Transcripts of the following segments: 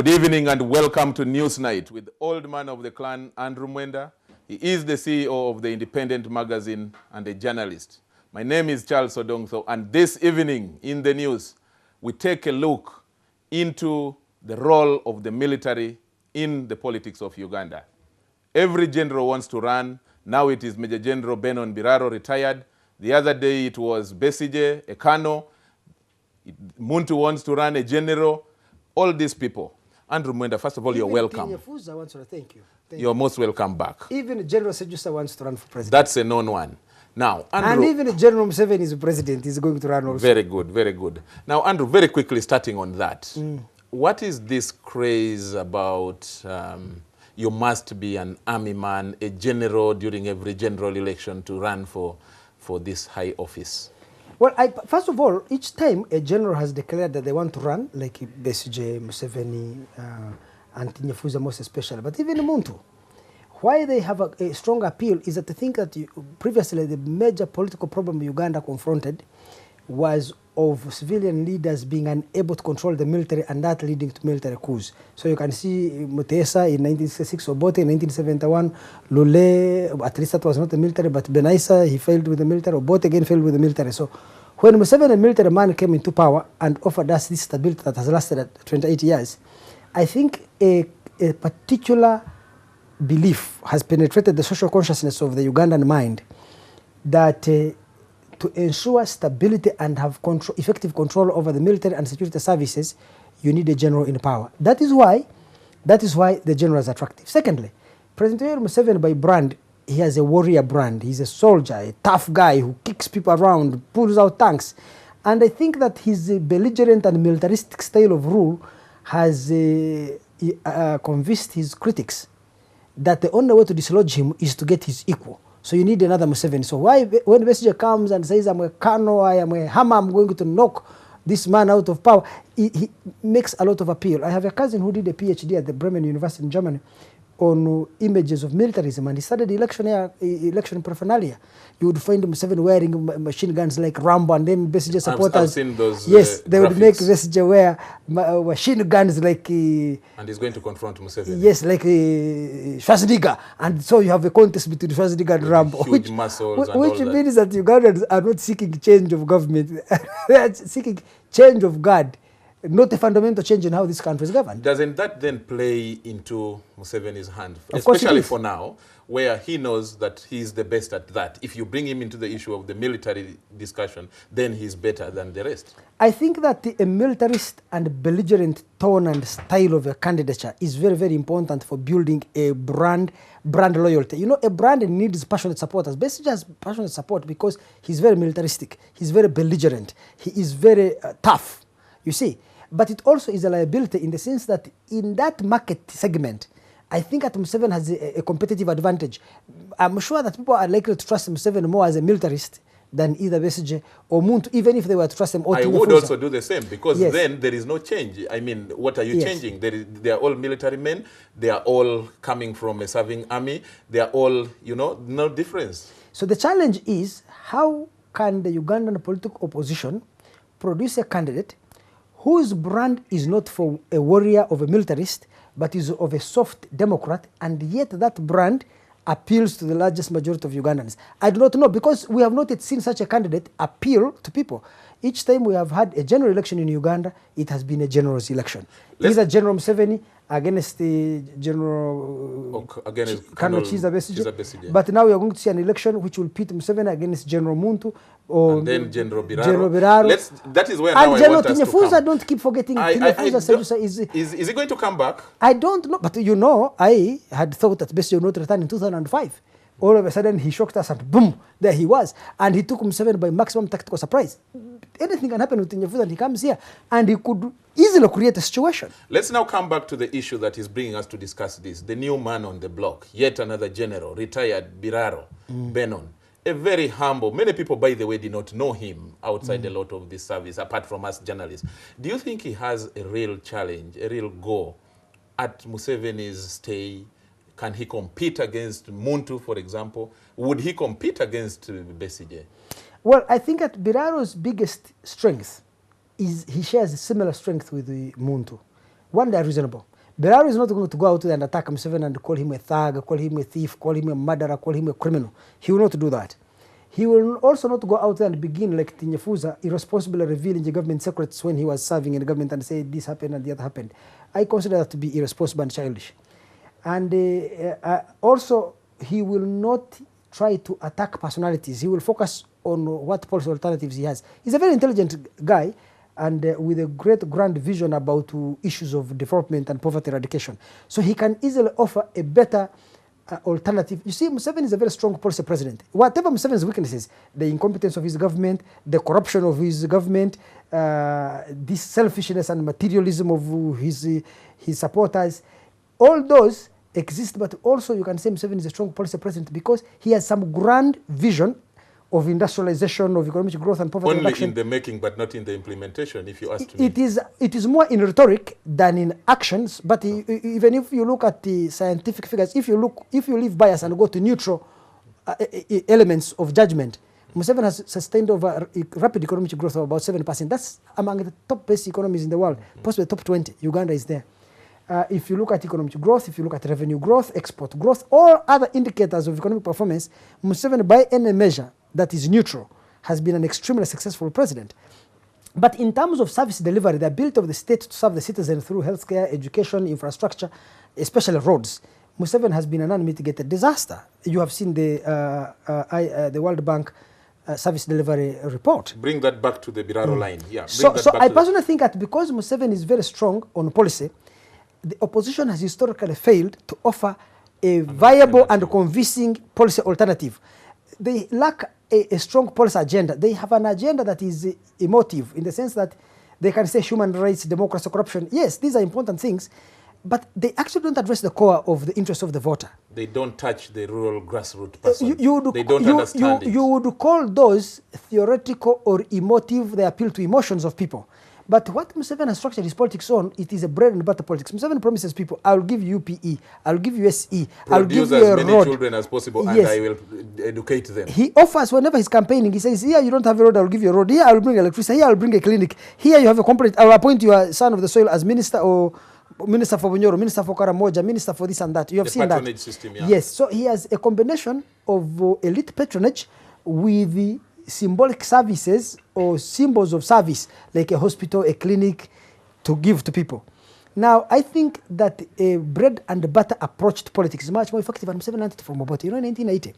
Good evening and welcome to Newsnight with old man of the clan, Andrew Mwenda. He is the CEO of the Independent magazine and a journalist. My name is Charles Odongso, and this evening in the news, we take a look into the role of the military in the politics of Uganda. Every general wants to run. Now it is Major General Benon Biraro, retired. The other day it was Besigye, a colonel. Muntu wants to run, a general. All these people. Andrew Mwenda, first of all, you're welcome. Fuza wants to thank you. You're most welcome back. Even General Sejusa wants to run for president. That's a known one. Now, Andrew, and even General Museveni is president, he's going to run also. Very good, very good. Now, Andrew, very quickly starting on that. What is this craze about you must be an army man, a general during every general election to run for this high office? Well, first of all, each time a general has declared that they want to run, like Besigye, Museveni, and Nyefuza most especially, but even Muntu, why they have a strong appeal is that they think that previously the major political problem Uganda confronted was of civilian leaders being unable to control the military, and that leading to military coups. So you can see Mutesa in 1966, Obote in 1971, Lule, at least that was not the military, but Benaisa, he failed with the military, Obote again failed with the military. So when Museveni, a military man, came into power and offered us this stability that has lasted 28 years, I think a particular belief has penetrated the social consciousness of the Ugandan mind that to ensure stability and have effective control over the military and security services, you need a general in power. That is why the general is attractive. Secondly, President Museveni by brand, he has a warrior brand. He's a soldier, a tough guy who kicks people around, pulls out tanks. And I think that his belligerent and militaristic style of rule has convinced his critics that the only way to dislodge him is to get his equal. So you need another Museveni. So why, when Besigye comes and says, I'm a colonel, I am a hammer, I'm going to knock this man out of power, he makes a lot of appeal. I have a cousin who did a PhD at the Bremen University in Germany on images of militarism, and he studied election paraphernalia. You would find Museveni wearing machine guns like Rambo, and then Besigye supporters. I've seen those. Yes, they would graphics. make Besigye wear machine guns like. And he's going to confront Museveni. Yes, like Schwarzenegger, and so you have a contest between Schwarzenegger and Rambo, huge muscles, which and all means that Ugandans are not seeking change of government; they are seeking change of guard. Not a fundamental change in how this country is governed. Doesn't that then play into Museveni's hand, Of course especially for now, where he knows that he's the best at that? If you bring him into the issue of the military discussion, then he's better than the rest. I think that a militarist and belligerent tone and style of a candidature is very, very important for building a brand loyalty. You know, a brand needs passionate supporters. Besigye has passionate support because he's very militaristic, he's very belligerent, he is very tough, you see. But it also is a liability in the sense that in that market segment, I think that Museveni has a competitive advantage. I'm sure that people are likely to trust Museveni more as a militarist than either Besigye or Muntu, even if they were to trust him. I would also do the same, because then there is no change. I mean, what are you changing? They are all military men. They are all coming from a serving army. They are all, you know, no difference. So the challenge is, how can the Ugandan political opposition produce a candidate whose brand is not for a warrior of a militarist, but is of a soft Democrat, and yet that brand appeals to the largest majority of Ugandans? I do not know, because we have not yet seen such a candidate appeal to people. Each time we have had a general election in Uganda, it has been a general's election. Either General Museveni against the General Colonel Chiza Besigye. But now we are going to see an election which will pit Museveni against General Muntu, or and then General Biraro. That is where now I want us to come. Don't keep forgetting. Is he going to come back? I don't know, but you know, I had thought that Besigye would not return in 2005. All of a sudden, he shocked us and boom, there he was. And he took Museveni by maximum tactical surprise. Anything can happen with Nyefuza, and he comes here, and he could easily create a situation. Let's now come back to the issue that is bringing us to discuss this. The new man on the block, yet another general, retired Biraro, Benon. A very humble, many people, by the way, did not know him outside a lot of this service, apart from us journalists. Do you think he has a real challenge, a real goal at Museveni's stay? Can he compete against Muntu, for example? Would he compete against Besigye? Well, I think that Biraro's biggest strength is he shares a similar strength with the Muntu. One, they are reasonable. Beraru is not going to go out there and attack Museveni and call him a thug, call him a thief, call him a murderer, call him a criminal. He will not do that. He will also not go out there and begin like Tinyefuza, irresponsibly revealing the government secrets when he was serving in the government and say this happened and the other happened. I consider that to be irresponsible and childish. And also, he will not try to attack personalities. He will focus on what policy alternatives he has. He's a very intelligent guy and with a great grand vision about issues of development and poverty eradication. So he can easily offer a better alternative. You see, Museveni is a very strong policy president. Whatever Museveni's weaknesses, the incompetence of his government, the corruption of his government, this selfishness and materialism of his supporters, all those exist, but also you can say Museveni is a strong policy president because he has some grand vision of industrialization, of economic growth and poverty reduction. Only in the making, but not in the implementation, if you ask me. It is more in rhetoric than in actions, but even if you look at the scientific figures, if you leave bias and go to neutral elements of judgment, Museveni has sustained over rapid economic growth of about 7%. That's among the top best economies in the world, possibly the top 20. Uganda is there. If you look at economic growth, if you look at revenue growth, export growth, all other indicators of economic performance, Museveni, by any measure that is neutral, has been an extremely successful president. But in terms of service delivery, the ability of the state to serve the citizen through healthcare, education, infrastructure, especially roads, Museveni has been an unmitigated disaster. You have seen the World Bank service delivery report. Bring that back to the Biraro line. Yeah. So I personally think that because Museveni is very strong on policy, the opposition has historically failed to offer a viable and convincing policy alternative. They lack a strong policy agenda. They have an agenda that is emotive in the sense that they can say human rights, democracy, corruption. Yes, these are important things, but they actually don't address the core of the interest of the voter. They don't touch the rural grassroots person. They don't understand it. You would call those theoretical or emotive. They appeal to emotions of people. But what Museveni has structured his politics on, it is a bread and butter politics. Museveni promises people, I'll give you PE, I'll give you SE, I'll give you a road. Produce as many children as possible, yes, and I will educate them. He offers, whenever he's campaigning, he says, here you don't have a road, I'll give you a road. Here I'll bring electricity, here I'll bring a clinic. Here you have a complete, I'll appoint your son of the soil as minister or minister for Bunyoro, minister for Karamoja, minister for this and that. You have seen that. The patronage system, yeah. Yes, so he has a combination of elite patronage with the symbolic services or symbols of service, like a hospital, a clinic, to give to people. Now, I think that a bread and butter approach to politics is much more effective than Museveni learned it from Obote. You know, in 1980,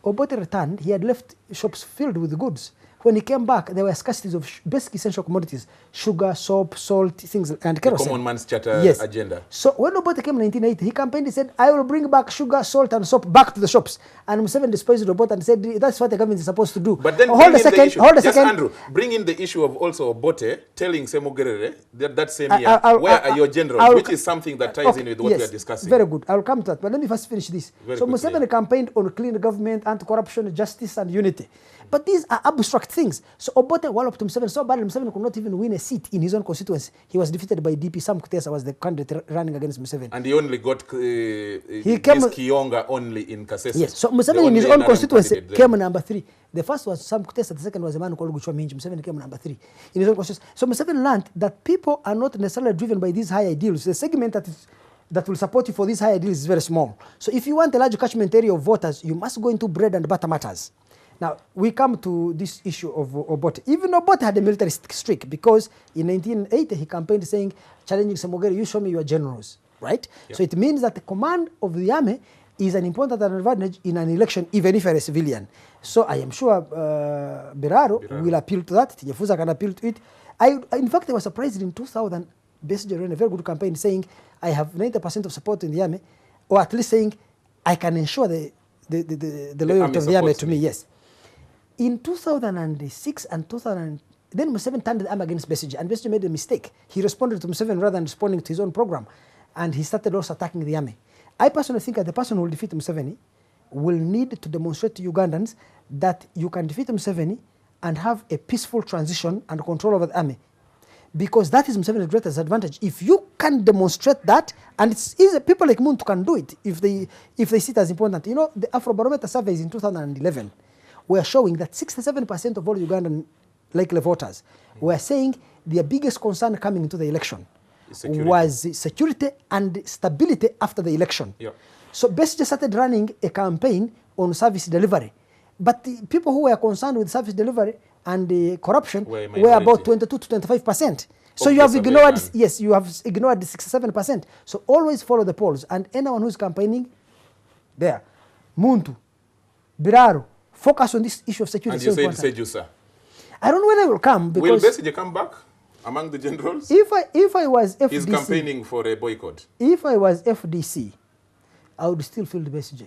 Obote returned, he had left shops filled with goods. When he came back, there were scarcities of basic essential commodities, sugar, soap, salt, things, and kerosene. The common man's charter agenda. So when Obote came in 1980, he campaigned, he said, I will bring back sugar, salt, and soap back to the shops. And Museveni despised Obote and said, that's what the government is supposed to do. But then hold a second. Andrew, bring in the issue of also Obote telling Semo Gerere that same year, where are your generals, which is something that ties in with what we are discussing. Very good. I'll come to that. But let me first finish this. Museveni campaigned on clean government, anti-corruption, justice, and unity. But these are abstract things. So Obote walloped Museveni so badly, Museveni could not even win a seat in his own constituency. He was defeated by DP. Sam Kutesa was the candidate running against Museveni. And he only got Kionga only in Kasese. Yes, so Museveni in his own constituency came number 3. The first was Sam Kutesa, the second was a man called Guchwa Minji. Museveni came number 3 in his own constituency. So Museveni learned that people are not necessarily driven by these high ideals. The segment that will support you for these high ideals is very small. So if you want a large catchment area of voters, you must go into bread and butter matters. Now, we come to this issue of Obote. Even Obote had a military streak because in 1980 he campaigned saying, challenging Samogere, you show me your generals, right? Yep. So it means that the command of the army is an important advantage in an election, even if you're a civilian. So I am sure Biraro will appeal to that. Tinyefuza can appeal to it. In fact, I was surprised in 2000, Besigye ran a very good campaign saying, I have 90% of support in the army, or at least saying, I can ensure the loyalty of the army to me, yes. In 2006 and 2000, then Museveni turned the arm against Besigye, and Besigye made a mistake. He responded to Museveni rather than responding to his own program, and he started also attacking the army. I personally think that the person who will defeat Museveni will need to demonstrate to Ugandans that you can defeat Museveni and have a peaceful transition and control over the army. Because that is Museveni's greatest advantage. If you can demonstrate that, and it's easy, people like Muntu can do it if they see it as important. You know, the Afrobarometer surveys in 2011 were showing that 67% of all Ugandan likely voters were saying their biggest concern coming into the election was security and stability after the election. Yeah. So Besigye started running a campaign on service delivery. But the people who were concerned with service delivery and the corruption were about 22 to 25%. So you have ignored, yes, you have ignored the 67%. So always follow the polls. And anyone who's campaigning, there, Muntu, Biraro, focus on this issue of security. And you said Sejusa. I don't know when I will come. Because will Besigye come back among the generals? If I was FDC, he's campaigning for a boycott. If I was FDC, I would still field Besigye.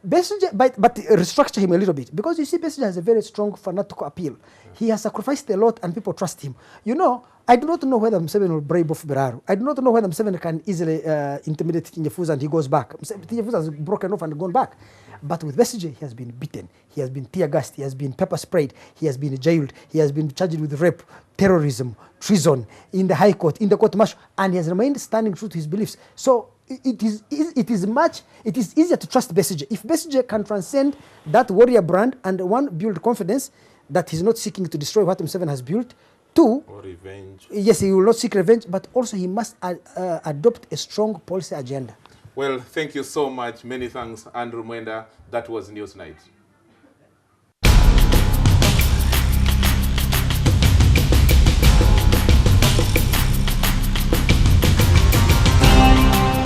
Besigye, but restructure him a little bit, because you see Besigye has a very strong fanatical appeal. Yeah. He has sacrificed a lot and people trust him. You know, I do not know whether Museveni will brave off Biraro. I do not know whether Museveni can easily intimidate Tinyefuza and he goes back. Tinyefuza has broken off and gone back. But with Besigye, he has been beaten. He has been tear gassed. He has been pepper sprayed. He has been jailed. He has been charged with rape, terrorism, treason in the High Court, in the court martial, and he has remained standing true to his beliefs. So it is easier to trust Besigye. If Besigye can transcend that warrior brand and one, build confidence that he's not seeking to destroy what Museveni has built. Two, or revenge. Yes, he will not seek revenge, but also he must adopt a strong policy agenda. Well, thank you so much. Many thanks, Andrew Mwenda. That was Newsnight.